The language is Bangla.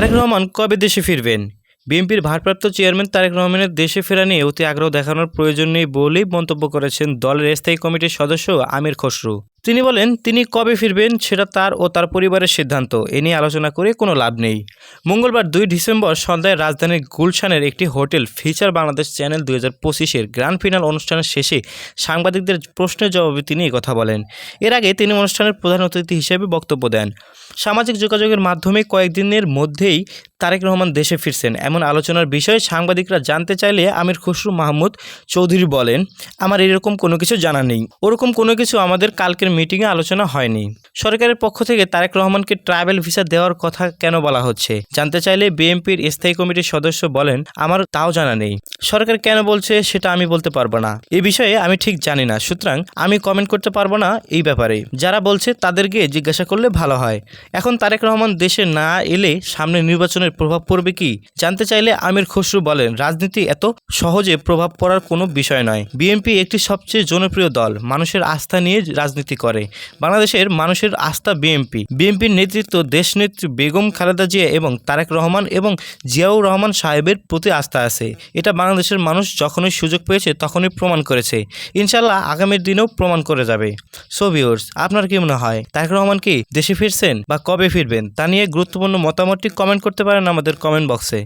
তারেক রহমান কবে দেশে ফিরবেন? বিএনপির ভারপ্রাপ্ত চেয়ারম্যান তারেক রহমানের দেশে ফেরা নিয়ে অতি আগ্রহ দেখানোর প্রয়োজন নেই বলেই মন্তব্য করেছেন দলের স্থায়ী কমিটির সদস্য আমির খসরু। তিনি বলেন, তিনি কবে ফিরবেন সেটা তার ও তার পরিবারের সিদ্ধান্ত। এ নিয়ে আলোচনা করে কোনো লাভ নেই। মঙ্গলবার ২ ডিসেম্বর সন্ধ্যায় রাজধানীর গুলশানের একটি হোটেল ফিচার বাংলাদেশ চ্যানেল ২০২৫-এর গ্র্যান্ড ফিনাল অনুষ্ঠানের শেষে সাংবাদিকদের প্রশ্নের জবাবে তিনি এই কথা বলেন। এর আগে তিনি অনুষ্ঠানের প্রধান অতিথি হিসেবে বক্তব্য দেন। সামাজিক যোগাযোগের মাধ্যমে কয়েকদিনের মধ্যেই তারেক রহমান দেশে ফিরছেন এমন আলোচনার বিষয়ে সাংবাদিকরা জানতে চাইলে আমির খসরু মাহমুদ চৌধুরী বলেন, আমার এরকম কোনো কিছু জানা নেই। ওরকম কোনো কিছু আমাদের কালকের মিটিংয়ে আলোচনা হয়নি। সরকারের পক্ষ থেকে তারেক রহমানকে ট্রাভেল ভিসা দেওয়ার কথা কেন বলা হচ্ছে জানতে চাইলে বিএনপির স্থায়ী কমিটির সদস্য বলেন, আমার তাও জানা নেই। সরকার কেন বলছে সেটা আমি বলতে পারবো না। এই বিষয়ে আমি ঠিক জানি না, সুতরাং আমি কমেন্ট করতে পারবো না এই ব্যাপারে। যারা বলছে তাদেরকে জিজ্ঞাসা করলে ভালো হয়। এখন তারেক রহমান দেশে না এলে সামনে নির্বাচনের প্রভাব পড়বে কি জানতে চাইলে আমির খসরু বলেন, রাজনীতি এত সহজে প্রভাব পড়ার কোনো বিষয় নয়। বিএনপি একটি সবচেয়ে জনপ্রিয় দল, মানুষের আস্থা নিয়ে রাজনীতি করে। বাংলাদেশের মানুষের আস্থা বিএনপির নেতৃত্ব দেশনেত্রী বেগম খালেদা জিয়া এবং তারেক রহমান এবং জিয়াউর রহমান সাহেবের প্রতি আস্থা আছে। এটা বাংলাদেশের মানুষ যখনই সুযোগ পেয়েছে তখনই প্রমাণ করেছে, ইনশাল্লাহ আগামীর দিনেও প্রমাণ করে যাবে। সো ভিউয়ার্স, আপনার কি মনে হয় তারেক রহমান কি দেশে ফিরছেন বা কবে ফিরবেন তা নিয়ে গুরুত্বপূর্ণ মতামতটি কমেন্ট করতে পারেন আমাদের কমেন্ট বক্সে।